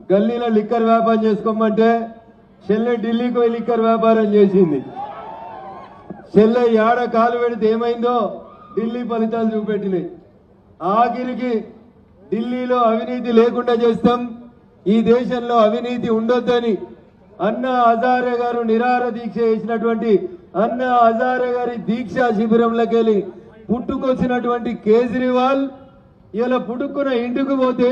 గల్లీలో లిక్కర్ వ్యాపారం చేసుకోమంటే చెల్లె ఢిల్లీకి పోయి లిక్కర్ వ్యాపారం చేసింది. చెల్లె ఏడ కాలు పెడితే ఏమైందో ఢిల్లీ ఫలితాలు చూపెట్టినాయి. ఆఖరికి ఢిల్లీలో అవినీతి లేకుండా చేస్తాం, ఈ దేశంలో అవినీతి ఉండొద్దని అన్నా హజారే గారు నిరాహార దీక్ష చేసినటువంటి అన్నా హజారే గారి దీక్షా శిబిరంలోకి వెళ్ళి పుట్టుకొచ్చినటువంటి కేజ్రీవాల్ ఇలా పుట్టుకున్న ఇంటికి పోతే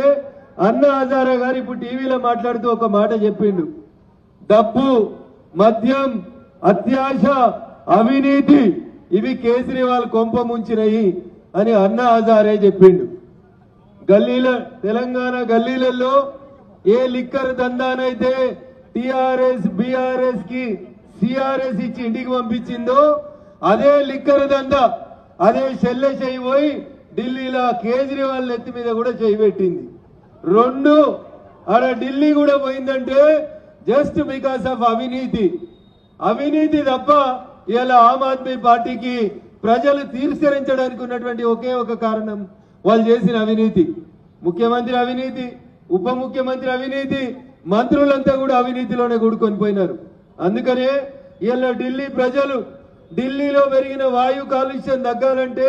అన్నా హజారే గారు ఇప్పుడు టీవీలో మాట్లాడుతూ ఒక మాట చెప్పిండు, డబ్బు, మద్యం, అత్యాశ, అవినీతి ఇవి కేజ్రీవాల్ కొంప ముంచినాయి అని అన్నా హజారే చెప్పిండు. గల్లీలో తెలంగాణ గల్లీలలో ఏ లిక్కర్ దందానైతే టిఆర్ఎస్ బిఆర్ఎస్ కి సిఆర్ఎస్ ఇచ్చి ఇంటికి పంపించిందో అదే లిక్కర్ దందా అదే చెల్లె చేయి పోయి ఢిల్లీలో కేజ్రీవాల్ నెత్తి మీద కూడా చేయి పెట్టింది. రెండు ఆడ ఢిల్లీ కూడా పోయిందంటే జస్ట్ బికాస్ ఆఫ్ అవినీతి. అవినీతి తప్ప ఇలా ఆమ్ ఆద్మీ పార్టీకి ప్రజలు తిరస్కరించడానికి ఉన్నటువంటి ఒకే ఒక కారణం వాళ్ళు చేసిన అవినీతి. ముఖ్యమంత్రి అవినీతి, ఉప ముఖ్యమంత్రి అవినీతి, మంత్రులంతా కూడా అవినీతిలోనే కూడుకొని పోయినారు. అందుకనే ఇలా ఢిల్లీ ప్రజలు ఢిల్లీలో పెరిగిన వాయు కాలుష్యం తగ్గాలంటే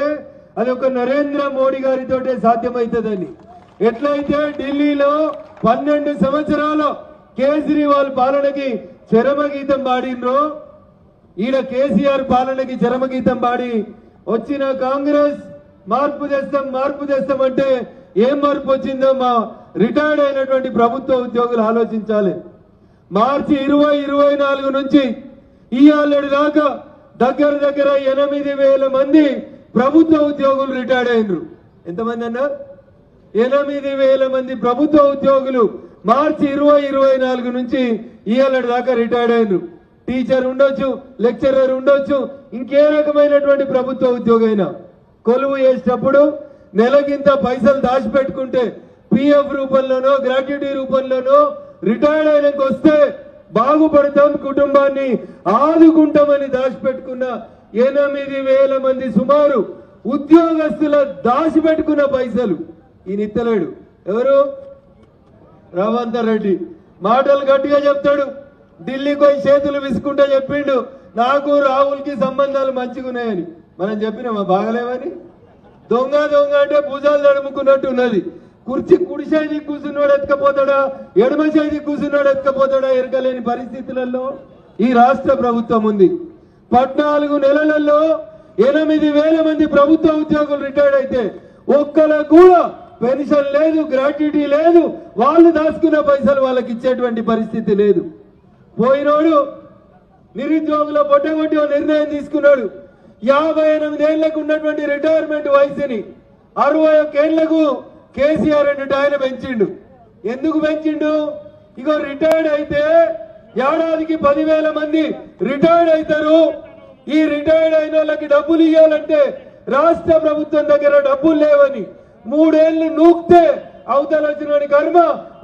అది ఒక నరేంద్ర మోడీ గారితోటే సాధ్యమవుతుందని. ఎట్లయితే ఢిల్లీలో 12 సంవత్సరాల కేజ్రీవాల్ పాలనకి చరమగీతం పాడినరో ఈడ కేసీఆర్ పాలనకి చరమగీతం పాడి వచ్చిన కాంగ్రెస్ మార్పు తెస్తాం అంటే ఏం మార్పు వచ్చిందో మా రిటైర్డ్ అయినటువంటి ప్రభుత్వ ఉద్యోగులు ఆలోచించాలి. మార్చి 2024 నుంచి ఇవాళ దాకా దగ్గర 8,000 మంది ప్రభుత్వ ఉద్యోగులు రిటైర్డ్ అయినరు. ఎంతమంది అన్నారు? 8,000 మంది ప్రభుత్వ ఉద్యోగులు మార్చి 2024 నుంచి ఇవాళ దాకా రిటైర్డ్ అయినరు. టీచర్ ఉండొచ్చు, లెక్చరర్ ఉండొచ్చు, ఇంకే రకమైనటువంటి ప్రభుత్వ ఉద్యోగైనా కొలువు చేసేటప్పుడు నెలకింత పైసలు దాచిపెట్టుకుంటే పిఎఫ్ రూపంలోనో గ్రాట్యుటీ రూపంలోనో రిటైర్డ్ అయినాక వస్తే బాగుపడతాం, కుటుంబాన్ని ఆదుకుంటామని దాచిపెట్టుకున్న 8,000 మంది సుమారు ఉద్యోగస్తుల దాచిపెట్టుకున్న పైసలు ఈయన ఇత్తలేడు. ఎవరు? రేవంత్ రెడ్డి మాటలు గట్టిగా చెప్తాడు, ఢిల్లీకి పోయి చేతులు విసుకుంటే చెప్పిండు నాకు రాహుల్కి సంబంధాలు మంచిగున్నాయని. మనం చెప్పినామా బాగలేవని? దొంగ అంటే భుజాలు తడుముకున్నట్టు ఉన్నది. కుడి సైడ్కి కూర్చున్నాడు ఎత్తుకపోతాడా, ఎడమ సైడ్కి కూర్చున్నాడు ఎత్తుకపోతాడా ఎరకలేని పరిస్థితులలో ఈ రాష్ట్ర ప్రభుత్వం ఉంది. 14 నెలలలో 8,000 మంది ప్రభుత్వ ఉద్యోగులు రిటైర్డ్ అయితే ఒక్కలకు కూడా పెన్షన్ లేదు, గ్రాట్యుటీ లేదు, వాళ్ళు దాచుకున్న పైసలు వాళ్ళకి ఇచ్చేటువంటి పరిస్థితి లేదు. పోయినోడు నిరుద్యోగుల పొట్టగొట్టి నిర్ణయం తీసుకున్నాడు. 58 ఏళ్లకు ఉన్నటువంటి రిటైర్మెంట్ వయసుని 61 ఏళ్లకు కేసీఆర్ అంటే ఆయన పెంచిండు. ఎందుకు పెంచిండు? ఇగో రిటైర్డ్ అయితే ఏడాదికి 10,000 మంది రిటైర్డ్ అవుతారు. ఈ రిటైర్డ్ అయిన వాళ్ళకి డబ్బులు ఇవ్వాలంటే రాష్ట్ర ప్రభుత్వం దగ్గర డబ్బులు లేవని 3 ఏళ్లు నూక్తే అవతల వచ్చిన కర్మ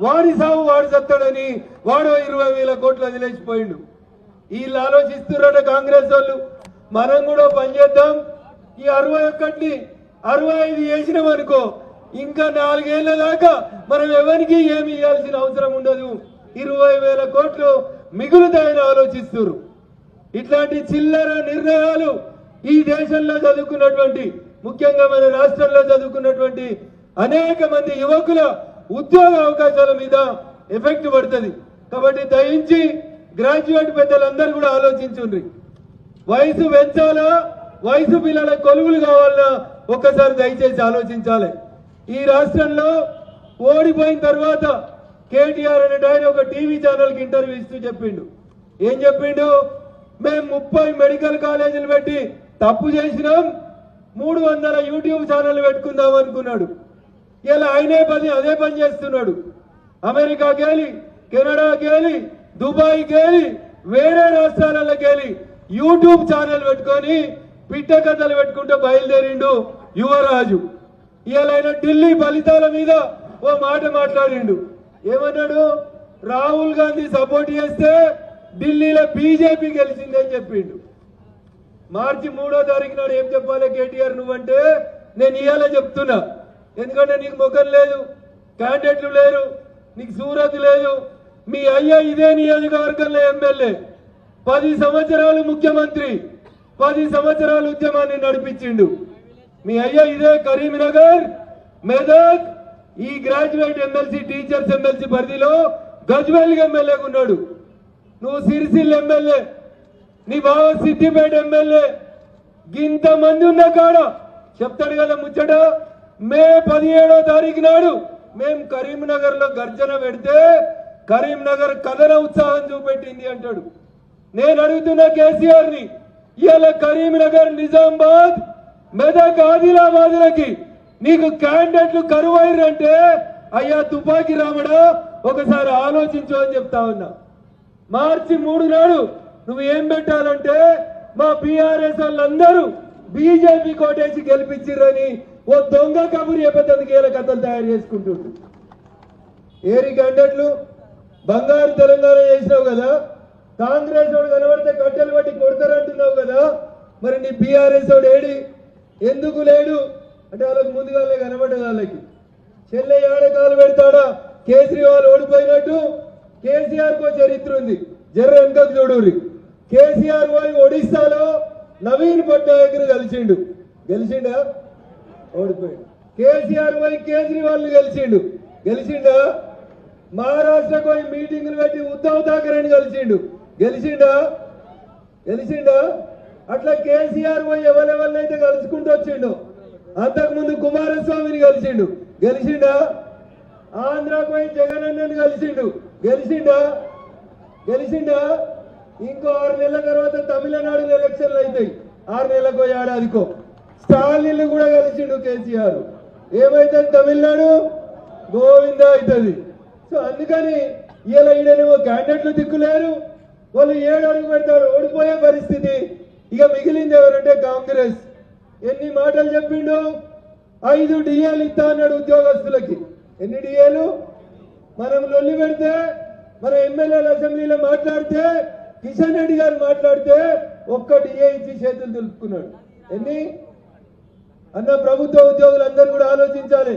వాడి సాగు వాడు సత్తాడని వాడు 20,000 కోట్లు వదిలేసిపోయిండు. వీళ్ళు ఆలోచిస్తున్నారట కాంగ్రెస్ వాళ్ళు, మనం కూడా పనిచేద్దాం, ఈ 61ని 65 చేసినాం అనుకో ఇంకా 4 ఏళ్ల దాకా మనం ఎవరికి ఏమి ఇవ్వాల్సిన అవసరం ఉండదు, 20,000 కోట్లు మిగులుతాయని ఆలోచిస్తున్నారు. ఇట్లాంటి చిల్లర నిర్ణయాలు ఈ దేశంలో చదువుకున్నటువంటి, ముఖ్యంగా మన రాష్ట్రంలో చదువుకున్నటువంటి అనేక మంది యువకుల ఉద్యోగ అవకాశాల మీద ఎఫెక్ట్ పడుతుంది. కాబట్టి దయించి గ్రాడ్యుయేట్ పెద్దలందరూ కూడా ఆలోచించుండ్రి. వయసు పెంచాలా, వయసు పిల్లల కొలువులు కావాలన్నా ఒక్కసారి దయచేసి ఆలోచించాలి. ఈ రాష్ట్రంలో ఓడిపోయిన తర్వాత కేటీఆర్ అనే ఆయన ఒక టీవీ ఛానల్కి ఇంటర్వ్యూ ఇస్తూ చెప్పిండు. ఏం చెప్పిండు? మేము 30 మెడికల్ కాలేజీలు పెట్టి తప్పు చేసినాం, 300 యూట్యూబ్ ఛానల్ పెట్టుకుందాం అనుకున్నాడు. ఇలా ఆయనే అదే పని చేస్తున్నాడు. అమెరికాకి వెళ్ళి, కెనడాకి వెళ్ళి, దుబాయ్కి వెళ్ళి, వేరే రాష్ట్రాలకి వెళ్ళి యూట్యూబ్ ఛానల్ పెట్టుకొని పిట్ట కథలు పెట్టుకుంటూ బయలుదేరిండు యువరాజు. ఇలా ఆయన ఢిల్లీ ఫలితాల మీద ఓ మాట మాట్లాడిండు. ఏమన్నాడు? రాహుల్ గాంధీ సపోర్ట్ చేస్తే ఢిల్లీలో బీజేపీ గెలిచిందని చెప్పిండు. మార్చి 3వ తారీఖు నాడు ఏం చెప్పాలి కేటీఆర్ నువ్వంటే, నేను ఇవాళ చెప్తున్నా, ఎందుకంటే నీకు ముఖం లేదు, క్యాండిడేట్లు లేరు, నీకు సూరత్ లేదు. మీ అయ్య ఇదే నియోజకవర్గంలో ఎమ్మెల్యే, 10 సంవత్సరాలు ముఖ్యమంత్రి, 10 సంవత్సరాలు ఉద్యమాన్ని నడిపించిండు. మీ అయ్య ఇదే కరీంనగర్, మెదక్, ఈ గ్రాడ్యుయేట్ ఎమ్మెల్సీ, టీచర్స్ ఎమ్మెల్సీ పరిధిలో గజ్వేల్ ఎమ్మెల్యేగా ఉన్నాడు. నువ్వు సిరిసిల్ల ఎమ్మెల్యే, నీ బావ సిద్దిపేట ఎమ్మెల్యే. ఇంతమంది ఉన్న కాడ చెప్తాడు కదా ముచ్చట. మే 17వ తారీఖు నాడు మేము కరీంనగర్ లో గర్జన పెడితే కరీంనగర్ కథన ఉత్సాహం చూపెట్టింది అంటాడు. నేను అడుగుతున్న కేసీఆర్ ని, ఇవాళ కరీంనగర్, నిజామాబాద్, మెదక్, ఆదిలాబాద్లకి నీకు క్యాండిడేట్లు కరువైరంటే అయ్యా తుపాకీ రావడా, ఒకసారి ఆలోచించు అని చెప్తా ఉన్నా. మార్చి 3 నాడు నువ్వు ఏం పెట్టాలంటే మా బీఆర్ఎస్ వాళ్ళందరూ బీజేపీ కోటేసి గెలిపించిర్రని ఓ దొంగ కబురు చెప్పేందుకు ఏళ్ళ కథలు తయారు చేసుకుంటుండు. ఏరి క్యాండిడేట్లు బంగారు తెలంగాణ చేసినావు కదా, కాంగ్రెస్ వాడు కనబడితే కట్టెలు పట్టి కొడతారంటున్నావు కదా, మరి నీ బీఆర్ఎస్ వాడు ఏడి, ఎందుకు లేడు అంటే వాళ్ళకి ముందుగానే కనబడ్డది. వాళ్ళకి చెల్లె ఏడకాలు పెడతాడా, కేజ్రీవాల్ ఓడిపోయినట్టు కేసీఆర్ కో చరిత్ర ఉంది. జర్ర వెనుకకు చూడుర్రి. కేసీఆర్ పోయి ఒడిశాలో నవీన్ పట్నాయక్ కలిసిండు, గెలిచిండా? ఓడిపోయాడు. కేసీఆర్ పోయి కేజ్రీవాల్ గెలిచిండా? మహారాష్ట్రకు పోయి మీటింగులు పెట్టి ఉద్ధవ్ ఠాకరేని గెలిచిండా? అట్లా కేసీఆర్ పోయి ఎవరెవరినైతే కలుసుకుంటూ వచ్చిండు. అంతకుముందు కుమారస్వామిని గెలిచిండా? ఆంధ్రాకు పోయి జగన్ అన్నని గెలిచిండా? ఇంకో 6 నెలల తర్వాత తమిళనాడులో ఎలక్షన్లు అవుతాయి, 6 నెలలకో ఏడాదికో. స్టాలిన్ కూడా కలిసిండు కేసీఆర్. ఏమైతుంది తమిళనాడు? గోవిందా అవుతుంది. సో అందుకని ఇలా ఈడనేమో క్యాండిడేట్లు దిక్కులేరు, వాళ్ళు 7 అడుగు పెడతారు, ఓడిపోయే పరిస్థితి. ఇక మిగిలింది ఎవరంటే కాంగ్రెస్. ఎన్ని మాటలు చెప్పిండు? 5 డిఏలు ఇస్తా అన్నాడు ఉద్యోగస్తులకి. ఎన్ని డిఏలు? మనం లొల్లి పెడితే, మన ఎమ్మెల్యేలు అసెంబ్లీలో మాట్లాడితే, కిషన్ రెడ్డి గారు మాట్లాడితే ఒక్క డిఏ ఇచ్చి చేతులు దులుపుకున్నాడు. ఎన్ని అన్న? ప్రభుత్వ ఉద్యోగులందరూ కూడా ఆలోచించాలి.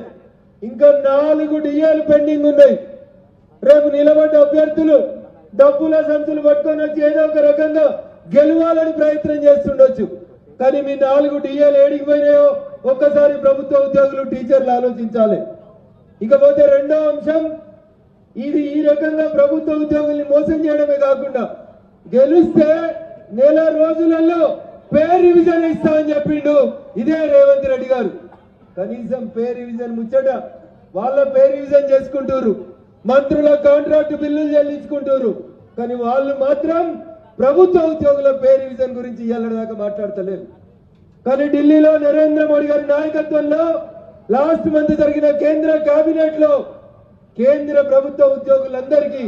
ఇంకా 4 డిఏలు పెండింగ్ ఉన్నాయి. రేపు నిలబడ్డ అభ్యర్థులు డబ్బుల సంచులు పట్టుకొని వచ్చి ఏదో ఒక రకంగా గెలవాలని ప్రయత్నం చేస్తుండొచ్చు. కానీ మీ 4 డిఏలు ఏడికి పోయినాయో ఒక్కసారి ప్రభుత్వ ఉద్యోగులు, టీచర్లు ఆలోచించాలి. ఇకపోతే రెండో అంశం, ఇది ఈ రకంగా ప్రభుత్వ ఉద్యోగుల్ని మోసం చేయడమే కాకుండా గెలిస్తే నెల రోజులలో పే రివిజన్ ఇస్తా అని చెప్పిండు ఇదే రేవంత్ రెడ్డి గారు. కనీసం పే రివిజన్ ముచ్చట, వాళ్ళ పే రివిజన్ చేసుకుంటారు, మంత్రుల కాంట్రాక్ట్ బిల్లులు చెల్లించుకుంటారు. కానీ వాళ్ళు మాత్రం ప్రభుత్వ ఉద్యోగుల పే రివిజన్ గురించి ఇయ్యాలదాకా మాట్లాడతలేరు. కానీ ఢిల్లీలో నరేంద్ర మోడీ గారి నాయకత్వంలో లాస్ట్ మంత్ జరిగిన కేంద్ర కేబినెట్ లో కేంద్ర ప్రభుత్వ ఉద్యోగులందరికీ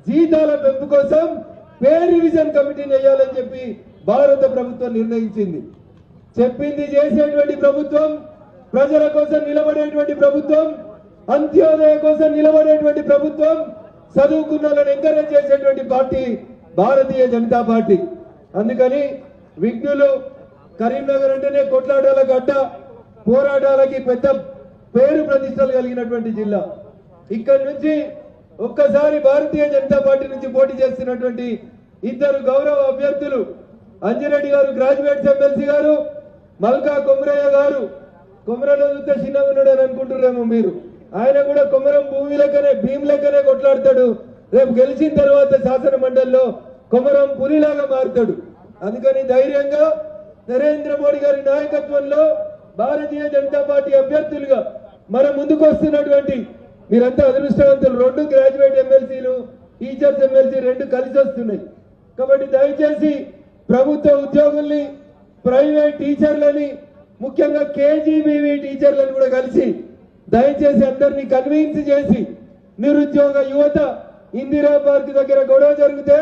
జీతాల పెంపు కోసం పే రివిజన్ కమిటీని వేయాలని చెప్పి భారత ప్రభుత్వం నిర్ణయించింది. చెప్పింది చేసేటువంటి ప్రభుత్వం, ప్రజల కోసం నిలబడేటువంటి ప్రభుత్వం, అంత్యోదయ కోసం నిలబడేటువంటి ప్రభుత్వం, చదువుకున్న వాళ్ళని ఎంకరేజ్ చేసేటువంటి పార్టీ భారతీయ జనతా పార్టీ. అందుకని విఘ్నులు కరీంనగర్ అంటేనే కొట్లాటాల గడ్డ, పోరాటాలకి పెద్ద పేరు ప్రతిష్టలు కలిగినటువంటి జిల్లా. ఇక్కడి నుంచి ఒక్కసారి భారతీయ జనతా పార్టీ నుంచి పోటీ చేస్తున్నటువంటి 2 గౌరవ అభ్యర్థులు, అంజిరెడ్డి గారు గ్రాడ్యుయేట్స్ ఎమ్మెల్సీ గారు, మల్కా కొమరయ్య గారు. కొమరలో చూస్తే చిన్నగా ఉన్నాడు అని అనుకుంటున్నారేమో మీరు. ఆయన కూడా కొమరం భీమ్ లెక్కనే కొట్లాడతాడు. రేపు గెలిచిన తర్వాత శాసన మండలిలో కొమరం పులిలాగా మారుతాడు. అందుకని ధైర్యంగా నరేంద్ర మోడీ గారి నాయకత్వంలో భారతీయ జనతా పార్టీ అభ్యర్థులుగా మన ముందుకు వస్తున్నటువంటి మీరంతా అదృష్టవంతులు. 2 గ్రాడ్యుయేట్ ఎమ్మెల్సీలు, టీచర్స్ ఎమ్మెల్సీ 2 కలిసి వస్తున్నాయి. కాబట్టి దయచేసి ప్రభుత్వ ఉద్యోగుల్ని, ప్రైవేట్ టీచర్లని, ముఖ్యంగా కేజీబీవీ టీచర్లను కూడా కలిసి దయచేసి అందరినీ కన్విన్స్ చేసి, నిరుద్యోగ యువత ఇందిరా పార్క్ దగ్గర గొడవ జరిగితే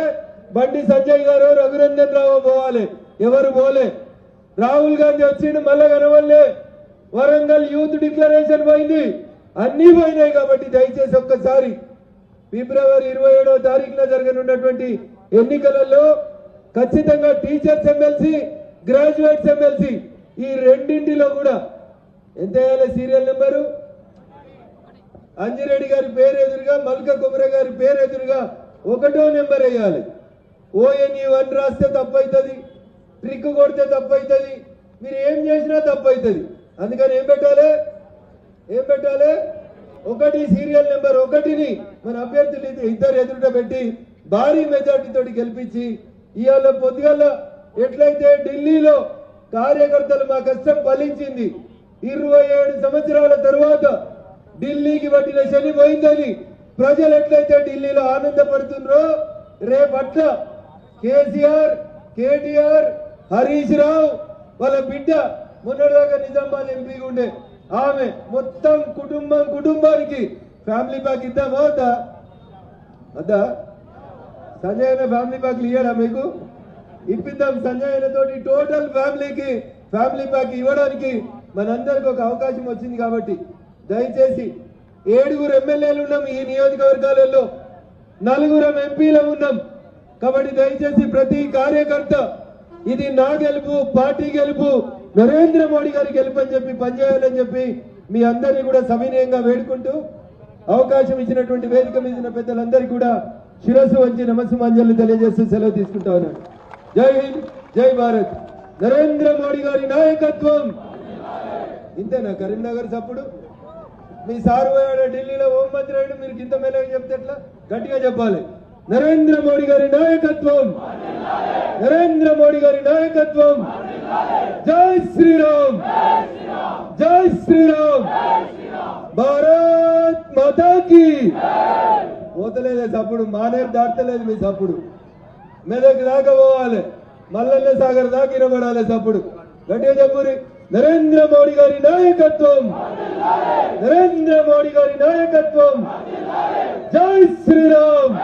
బండి సంజయ్ గారు, రఘునందన్ రావు పోవాలి, ఎవరు పోలే. రాహుల్ గాంధీ వచ్చిండు, మళ్ళా కనవల్లే. వరంగల్ యూత్ డిక్లరేషన్ పోయింది, అన్ని పోయినాయి. కాబట్టి దయచేసి ఒక్కసారి ఫిబ్రవరి 27వ తారీఖున జరగనున్నటువంటి ఎన్నికలలో ఖచ్చితంగా టీచర్స్ ఎమ్మెల్సీ, గ్రాడ్యుయేట్స్ ఎమ్మెల్సీ ఈ రెండింటిలో కూడా ఎంత వేయాలి? సీరియల్ నెంబరు అంజిరెడ్డి గారి పేరు ఎదురుగా మల్క కుమర గారి పేరు ఎదురుగా 1వ నెంబర్ వేయాలి. ONE1 రాస్తే తప్పవుతుంది, ట్రిక్ కొడితే తప్పవుతుంది, మీరు ఏం చేసినా తప్పవుతుంది. అందుకని ఏం పెట్టాలి? 1 సీరియల్ నెంబర్ 1ని మన అభ్యర్థులు ఇద్దరు ఎదురుట పెట్టి భారీ మెజార్టీతో గెలిపించి ఇవాళ పొద్దుగల ఎట్లయితే ఢిల్లీలో కార్యకర్తలు మా కష్టం ఫలించింది, 27 సంవత్సరాల తరువాత ఢిల్లీకి పట్టిన శని పోయిందని ప్రజలు ఎట్లయితే ఢిల్లీలో ఆనందపడుతున్నారో రేపట్ల కేసీఆర్, కేటీఆర్, హరీష్ రావు వాళ్ళ బిడ్డ మొన్నటిదాకా నిజామాబాద్ ఎంపీగా ఉండే ఆమె మొత్తం కుటుంబానికి ఫ్యామిలీ ప్యాక్ ఇద్దామా వద్దా? సంజయ్ అన్న ఫ్యామిలీ ప్యాక్లు ఇవ్వడా మీకు? ఇప్పిద్దాం. సంజయ్ అన్న తోటి టోటల్ ఫ్యామిలీకి ఫ్యామిలీ ప్యాక్ ఇవ్వడానికి మనందరికి ఒక అవకాశం వచ్చింది. కాబట్టి దయచేసి 7 ఎమ్మెల్యేలు ఉన్నాం ఈ నియోజకవర్గాలలో, 4 ఎంపీలు ఉన్నాం. కాబట్టి దయచేసి ప్రతి కార్యకర్త ఇది నా గెలుపు, పార్టీ గెలుపు, నరేంద్ర మోడీ గారి గెలుపు అని చెప్పి పనిచేయాలని చెప్పి మీ అందరినీ కూడా సవినయంగా వేడుకుంటూ అవకాశం ఇచ్చినటువంటి వేదిక మీద ఉన్న పెద్దలందరికీ కూడా శిరస్సు వంచి నమస్సుమాంజలి తెలియజేస్తూ సెలవు తీసుకుంటా ఉన్నాను. జై హింద్, జై భారత్, నరేంద్ర మోడీ గారి నాయకత్వం. ఇంతేనా కరీంనగర్ చప్పుడు? మీ సారు పోయాడు ఢిల్లీలో హోంమంత్రి అయ్యాడు, మీరు కింద మెల్లగా చెప్తే ఎట్లా? గట్టిగా చెప్పాలి. నరేంద్ర మోడీ గారి నాయకత్వం, నరేంద్ర మోడీ గారి నాయకత్వం. జై శ్రీరామ్, జై శ్రీరామ్, భారత్ మాతాకి. పోతలేదే చప్పుడు, మానేరు దాటలేదు మీ చప్పుడు. మెదక్ దాకా పోవాలి, మల్లన్న సాగర్ దాకా ఇరబడాలి చప్పుడు. గట్టిగా చెప్పురి. నరేంద్ర మోడీ గారి నాయకత్వం, నరేంద్ర మోడీ గారి నాయకత్వం. జై శ్రీరామ్.